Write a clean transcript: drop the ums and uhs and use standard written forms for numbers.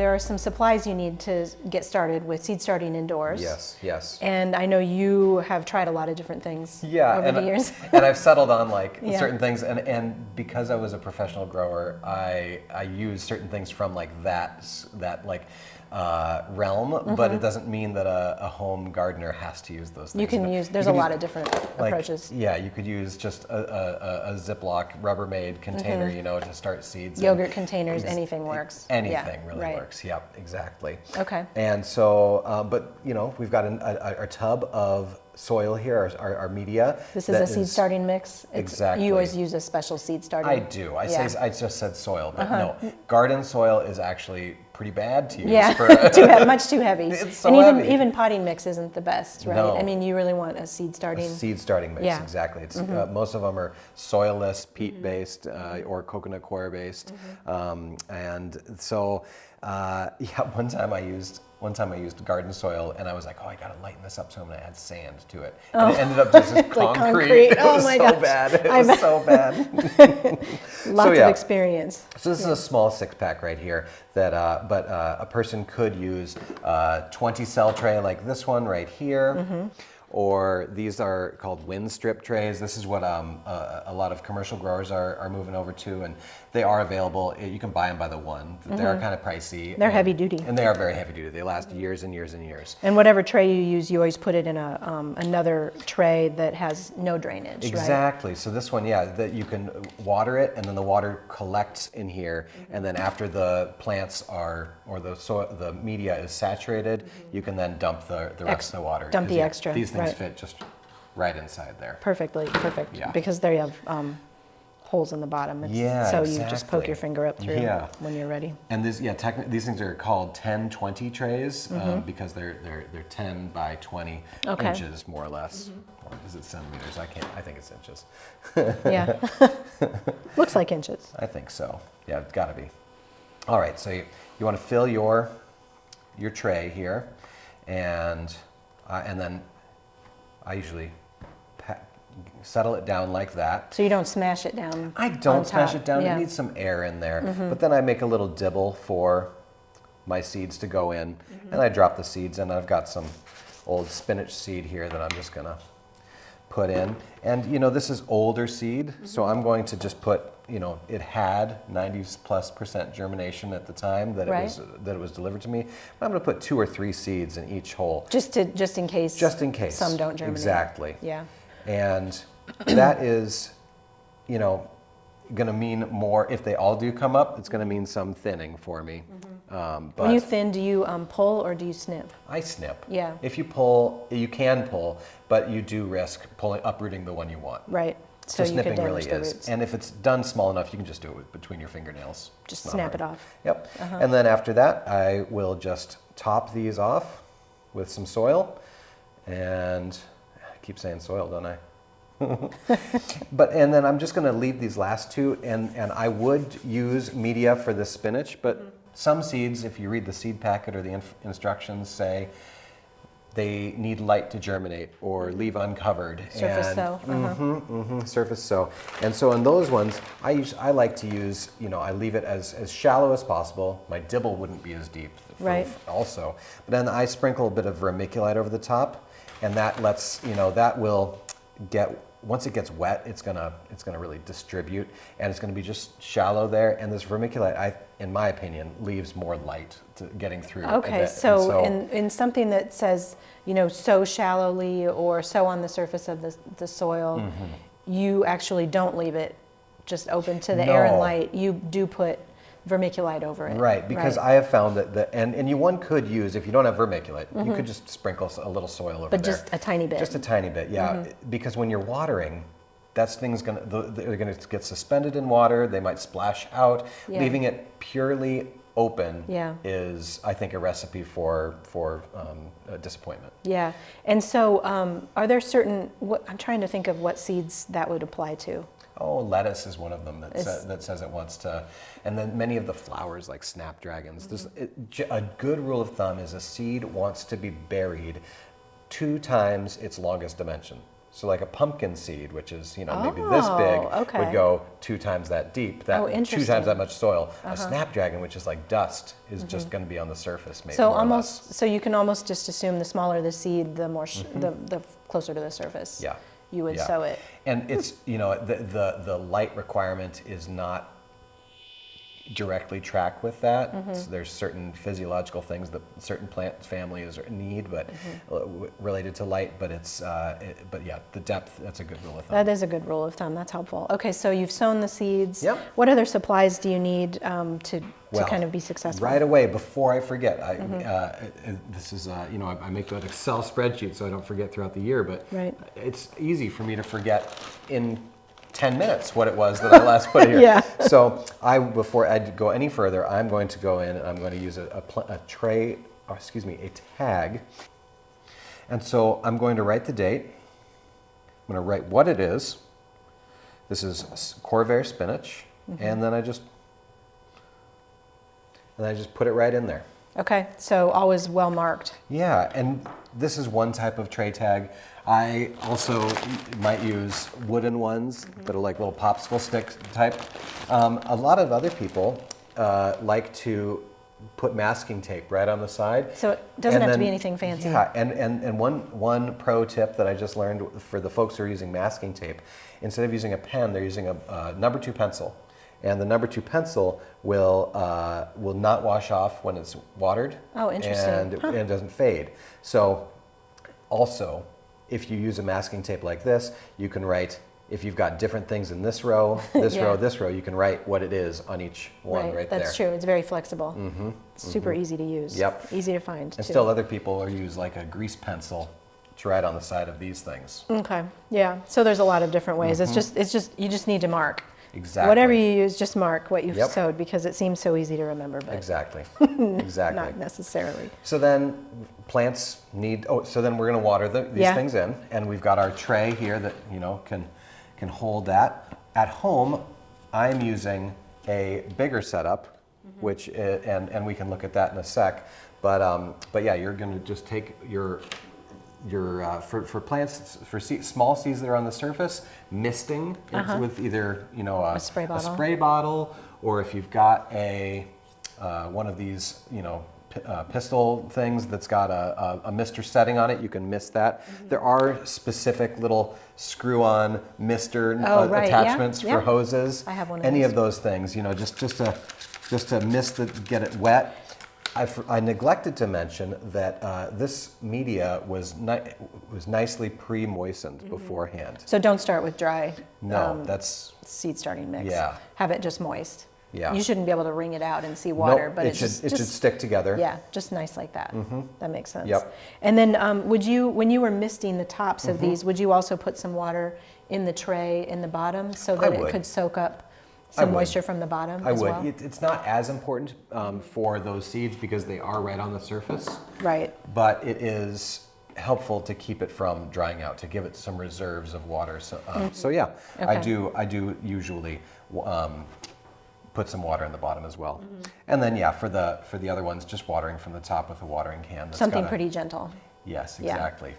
There are some supplies you need to get started with seed starting indoors. Yes, yes. And I know you have tried a lot of different things over the years. And I've settled on like certain things, and because I was a professional grower, I use certain things from like that realm, but it doesn't mean that a home gardener has to use those things. You can use, there's a lot of different approaches. Yeah, you could use just a Ziploc Rubbermaid container, you know, to start seeds. Yogurt containers, anything works. Anything really works, yep, exactly. Okay. And so, but you know, we've got a tub of soil here, our media. This is a seed starting mix? Exactly. You always use a special seed starting? I do. I just said soil, but no. Garden soil is actually pretty bad to use. Yeah, much too heavy. It's so heavy. Even potting mix isn't the best, right? No. I mean, you really want a seed starting. A seed starting mix, exactly. It's most of them are soilless, peat-based, or coconut coir based, and so one time I used garden soil, and I was like, oh, I gotta lighten this up, so I'm gonna add sand to it. And it ended up just as concrete. It was so bad. It was so bad. Lots of experience. So this is a small 6-pack right here that, but a person could use a 20 cell tray like this one right here. Or these are called wind strip trays. This is what a lot of commercial growers are moving over to, and they are available. You can buy them by the one. They are kind of pricey. They're heavy duty. And they are very heavy duty. They last years and years and years. And whatever tray you use, you always put it in another tray that has no drainage, Exactly. Right? So this one, that you can water it, and then the water collects in here, and then after the plants are, or the media is saturated, you can then dump the rest of the water. Dump the extra. These things fit just right inside there. Perfect. Yeah. Because they have holes in the bottom. So you just poke your finger up through when you're ready. And this, these things are called 10-20 trays because they're 10 by 20 inches more or less. Or is it centimeters? I think it's inches. Yeah. Looks like inches. I think so. Yeah, it's got to be. All right. So you want to fill your tray here, and then I usually settle it down like that. So you don't smash it down? I don't smash it down. It needs some air in there. But then I make a little dibble for my seeds to go in, and I drop the seeds in. I've got some old spinach seed here that I'm just gonna put in. And you know, this is older seed, so I'm going to just put, it had 90+% germination at the time that it was delivered to me. But I'm going to put 2 or 3 seeds in each hole. Just in case. Just in case. Some don't germinate. Exactly. Yeah. And that is, going to mean more. If they all do come up, it's going to mean some thinning for me. But when you thin, do you pull or do you snip? I snip. Yeah. If you pull, you can pull, but you do risk uprooting the one you want. Right. So you snipping could really damage the is. roots. And if it's done small enough, you can just do it between your fingernails. Just snap it off. Yep. And then after that, I will just top these off with some soil. And I keep saying soil, don't I? And then I'm just going to leave these last 2, and I would use media for this spinach, but some seeds, if you read the seed packet or the instructions, say they need light to germinate or leave uncovered. Surface sow. Surface sow. And so in those ones, I like to use, I leave it as shallow as possible. My dibble wouldn't be as deep also. But then I sprinkle a bit of vermiculite over the top, and that lets, that will once it gets wet, it's gonna really distribute, and it's gonna be just shallow there. And this vermiculite, in my opinion, leaves more light to getting through. Okay, so in something that says, sow shallowly or sow on the surface of the soil, you actually don't leave it just open to the air and light. You do put vermiculite over it. Right, because I have found that one could use, if you don't have vermiculite, you could just sprinkle a little soil over there. But just a tiny bit. Just a tiny bit, yeah. Because when you're watering, they're gonna get suspended in water. They might splash out. Leaving it purely open is, I think, a recipe for disappointment. Yeah, and so are there certain? I'm trying to think of what seeds that would apply to. Oh, lettuce is one of them that says it wants to, and then many of the flowers like snapdragons. A good rule of thumb is a seed wants to be buried 2 times its longest dimension. So like a pumpkin seed, which is, you know, maybe this big, okay. would go 2 times that deep, that 2 interesting. times that much soil. A snapdragon, which is like dust, is just going to be on the surface, maybe So more or less. so you can almost just assume the smaller the seed, the more the closer to the surface. Yeah. You would Yeah. sow it. And it's, you know, the light requirement is not directly track with that. So there's certain physiological things that certain plant families need, but related to light. But it's, but yeah, the depth. That's a good rule of thumb. That is a good rule of thumb. That's helpful. Okay, so you've sown the seeds. Yep. What other supplies do you need to Well, kind of be successful? Right away, before I forget, this is, you know, I make that Excel spreadsheet so I don't forget throughout the year, but Right. it's easy for me to forget in 10 minutes what it was that I last put here. Yeah. So before I go any further, I'm going to go in and I'm going to use a tag. And so I'm going to write the date. I'm going to write what it is. This is Corvair spinach. And then I just put it right in there. Okay, so always well marked. Yeah, and this is one type of tray tag. I also might use wooden ones that are like little popsicle stick type. A lot of other people like to put masking tape right on the side. So it doesn't have to be anything fancy. Yeah, and one pro tip that I just learned for the folks who are using masking tape, instead of using a pen, they're using a number 2 pencil. And the number 2 pencil will not wash off when it's watered. Oh, interesting. And it doesn't fade. So also, if you use a masking tape like this, you can write, if you've got different things in this row, this Yeah. row, this row, you can write what it is on each one right there. That's true. It's very flexible. Super easy to use. Yep. Easy to find, And too. still other people use like a grease pencil to write on the side of these things. Okay. Yeah. So there's a lot of different ways. It's just you just need to mark. Exactly. Whatever you use, just mark what you've Yep. sowed because it seems so easy to remember, but Exactly. Exactly. not necessarily. So then plants need, so then we're going to water these Yeah. things in, and we've got our tray here that, you know, can hold that. At home, I'm using a bigger setup, which and we can look at that in a sec. But yeah, you're going to just take your for plants, for small seeds that are on the surface, misting with either, you know, A spray bottle. or if you've got a one of these, you know, pistol things that's got a mister setting on it, you can mist that. There are specific little screw-on mister right, yeah, attachments yeah. for hoses. I have one of Any those. of those things, you know, just to mist it, get it wet. I neglected to mention that this media was nicely pre-moistened beforehand. So don't start with dry No, that's seed starting mix. Yeah. Have it just moist. Yeah. You shouldn't be able to wring it out and see water, nope, but it should stick together. Yeah, just nice like that. That makes sense. Yep. And then would you, when you were misting the tops of these, would you also put some water in the tray in the bottom so that it would. could soak up I some would. moisture from the bottom I as would. well? It's not as important for those seeds because they are right on the surface, Right. but it is helpful to keep it from drying out, to give it some reserves of water. So yeah, I Okay. do usually put some water in the bottom as well. And then yeah, for the other ones, just watering from the top with a watering can. That's Something got pretty gentle. Yes, Yeah. exactly.